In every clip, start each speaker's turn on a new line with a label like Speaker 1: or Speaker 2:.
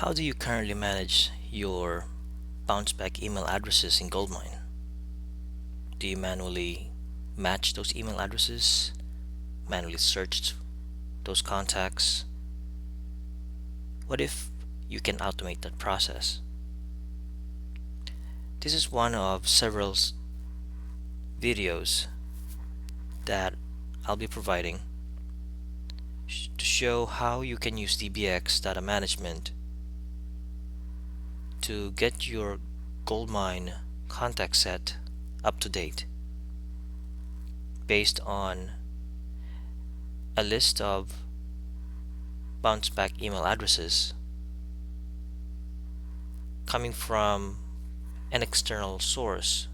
Speaker 1: How do you currently manage your Bounceback email addresses in Goldmine? Do you manually match those email addresses, manually search those contacts? What if you can automate that process? This is one of several videos that I'll be providing to show how you can use DBX data management to get your Goldmine contact set up to date based on a list of Bounceback email addresses coming from an external source,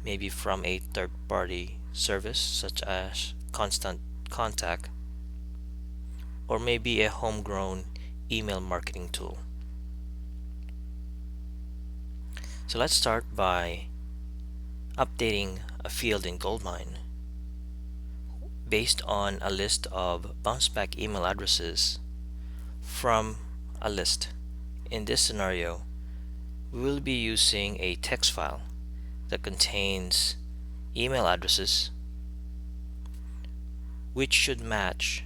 Speaker 1: maybe from a third-party service such as Constant Contact, or maybe a homegrown email marketing tool. So let's start by updating a field in Goldmine based on a list of Bounceback email addresses from a list. In this scenario, we will be using a text file that contains email addresses which should match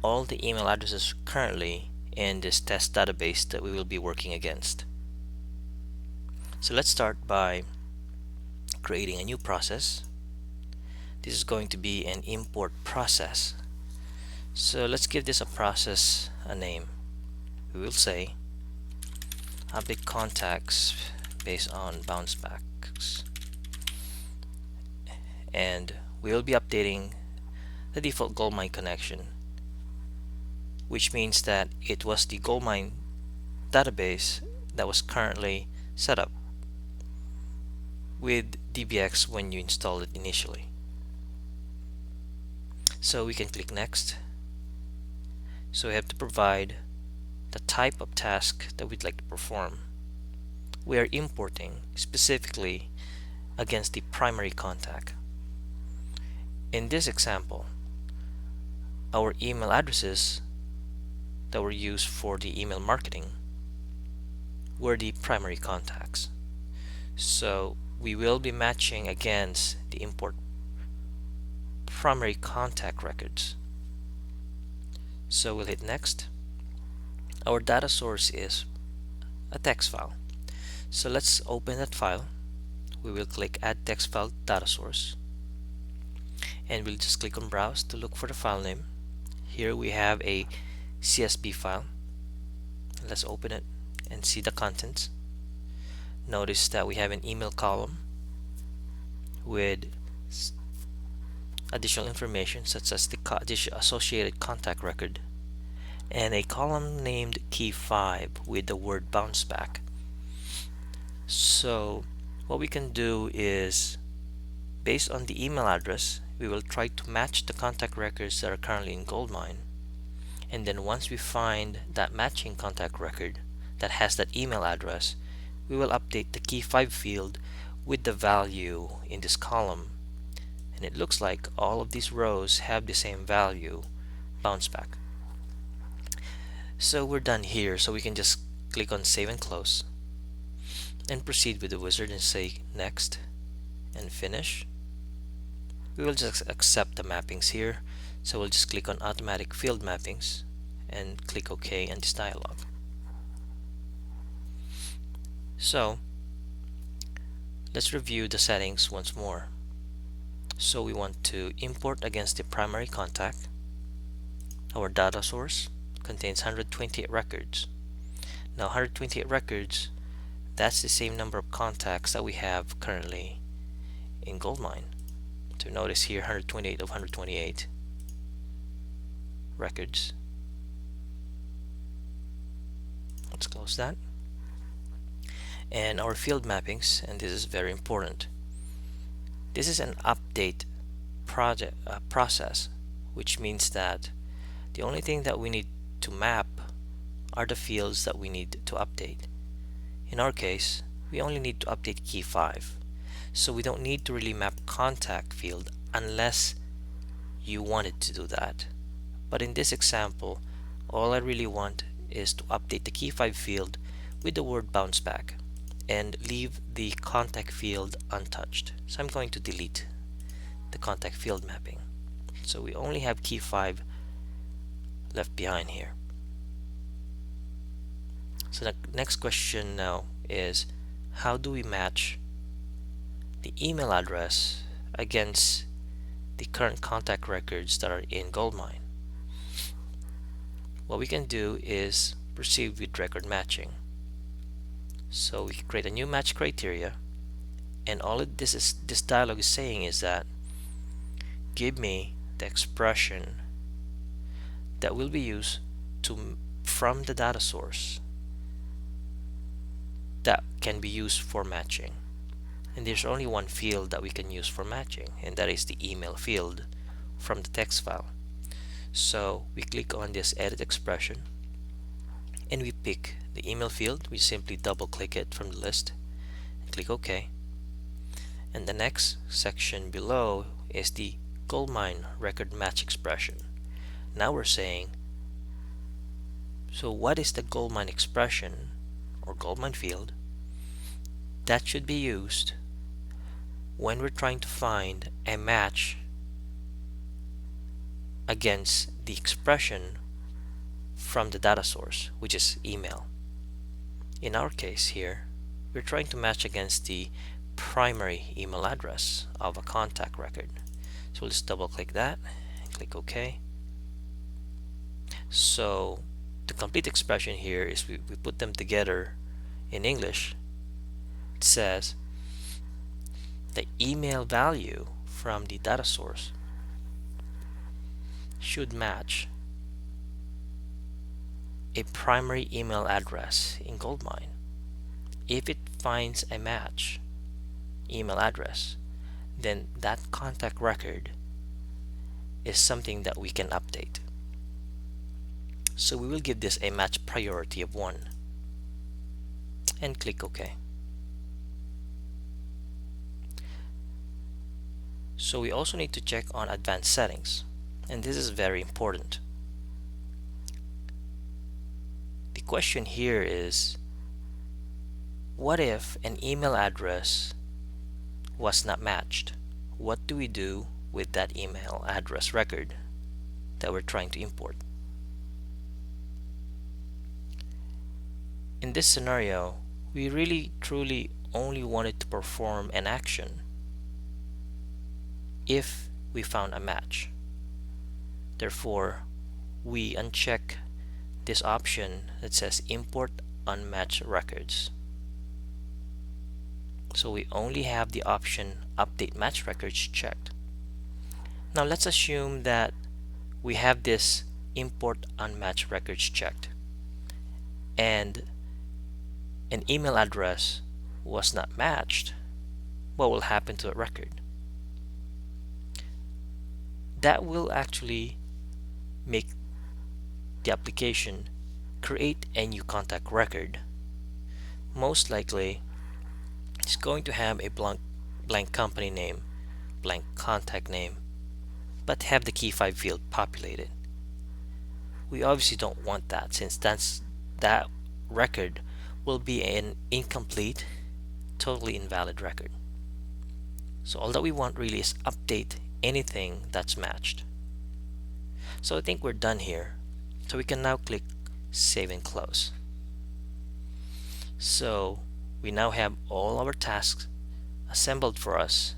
Speaker 1: all the email addresses currently in this test database that we will be working against. So let's start by creating a new process. This is going to be an import process. So let's give this a process a name. We will say update contacts based on bouncebacks, and we will be updating the default Goldmine connection, which means that it was the Goldmine database that was currently set up with DBX when you installed it initially. So we can click next. So we have to provide the type of task that we'd like to perform. We are importing specifically against the primary contact. In this example, our email addresses that were used for the email marketing were the primary contacts. So we will be matching against the import primary contact records. So we'll hit next. Our data source is a text file. So let's open that file. We will click add text file data source, and we'll just click on browse to look for the file name. Here we have a CSV file. Let's open it and see the contents. Notice that we have an email column with additional information such as the associated contact record, and a column named key 5 with the word Bounceback. So what we can do is, based on the email address, we will try to match the contact records that are currently in Goldmine, and then once we find that matching contact record that has that email address, we will update the key 5 field with the value in this column, and it looks like all of these rows have the same value, Bounceback. So we're done here, so we can just click on save and close and proceed with the wizard and say next and finish. We will just accept the mappings here, so we'll just click on automatic field mappings and click OK in this dialog. So let's review the settings once more. So we want to import against the primary contact. Our data source contains 128 records. Now 128 records, that's the same number of contacts that we have currently in Goldmine. So notice here 128 of 128 records. Let's close that. And our field mappings, and this is very important. This is an update process, which means that the only thing that we need to map are the fields that we need to update. In our case, we only need to update key 5, so we don't need to really map contact field unless you wanted to do that. But in this example, all I really want is to update the key 5 field with the word bounceback and leave the contact field untouched. So I'm going to delete the contact field mapping. So we only have key 5 left behind here. So the next question now is, how do we match the email address against the current contact records that are in Goldmine? What we can do is proceed with record matching. So we create a new match criteria, and all this dialog is saying is that give me the expression that will be used from the data source that can be used for matching. And there's only one field that we can use for matching, and that is the email field from the text file. So we click on this edit expression and we pick the email field. We simply double click it from the list and click OK. And the next section below is the Goldmine record match expression. Now we're saying, so what is the Goldmine expression or Goldmine field that should be used when we're trying to find a match against the expression from the data source, which is email. In our case here, we're trying to match against the primary email address of a contact record. So let's double click that and click OK. So the complete expression here is we put them together in English. It says the email value from the data source should match a primary email address in Goldmine. If it finds a match email address, then that contact record is something that we can update. So we will give this a match priority of 1 and click OK. So we also need to check on advanced settings, and this is very important. The question here is, what if an email address was not matched? What do we do with that email address record that we're trying to import? In this scenario, we really truly only wanted to perform an action if we found a match. Therefore, we uncheck this option that says import unmatched records. So we only have the option update match records checked. Now let's assume that we have this import unmatched records checked and an email address was not matched. What will happen to a record? That will actually make the application create a new contact record. Most likely it's going to have a blank company name, blank contact name, but have the key 5 field populated. We obviously don't want that, since that record will be an incomplete, totally invalid record. So all that we want really is update anything that's matched. So I think we're done here. So we can now click Save and Close. So we now have all our tasks assembled for us.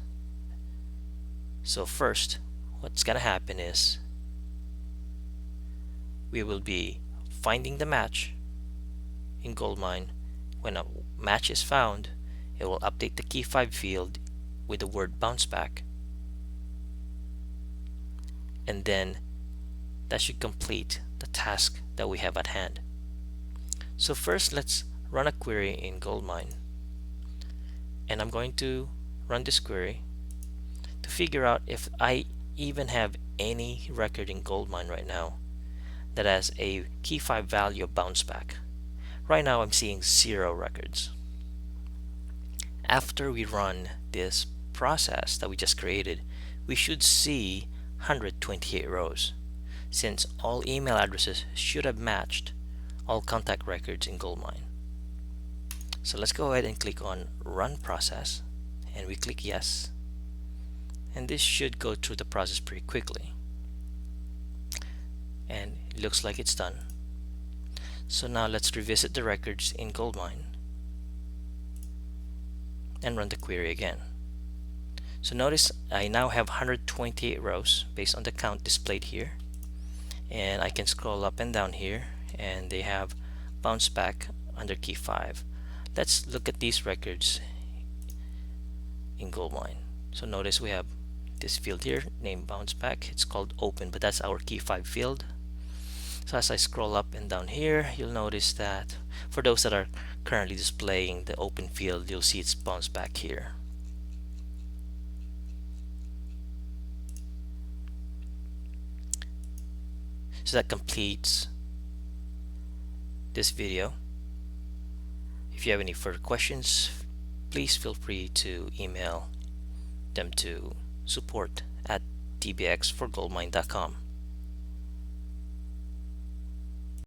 Speaker 1: So first, what's gonna happen is we will be finding the match in Goldmine. When a match is found, it will update the key 5 field with the word bounceback, and then that should complete the task that we have at hand. So first, let's run a query in Goldmine, and I'm going to run this query to figure out if I even have any record in Goldmine right now that has a key 5 value of bounceback. Right now I'm seeing 0 records. After we run this process that we just created, we should see 128 rows, since all email addresses should have matched all contact records in Goldmine. So let's go ahead and click on Run Process, and we click Yes. And this should go through the process pretty quickly. And it looks like it's done. So now let's revisit the records in Goldmine and run the query again. So notice I now have 128 rows based on the count displayed here, and I can scroll up and down here and they have Bounceback under key 5. Let's look at these records in Goldmine. So notice we have this field here named Bounceback. It's called open, but that's our key 5 field. So as I scroll up and down here, you'll notice that for those that are currently displaying the open field, you'll see it's Bounceback here. So that completes this video. If you have any further questions, please feel free to email them to support@tbxforgoldmine.com.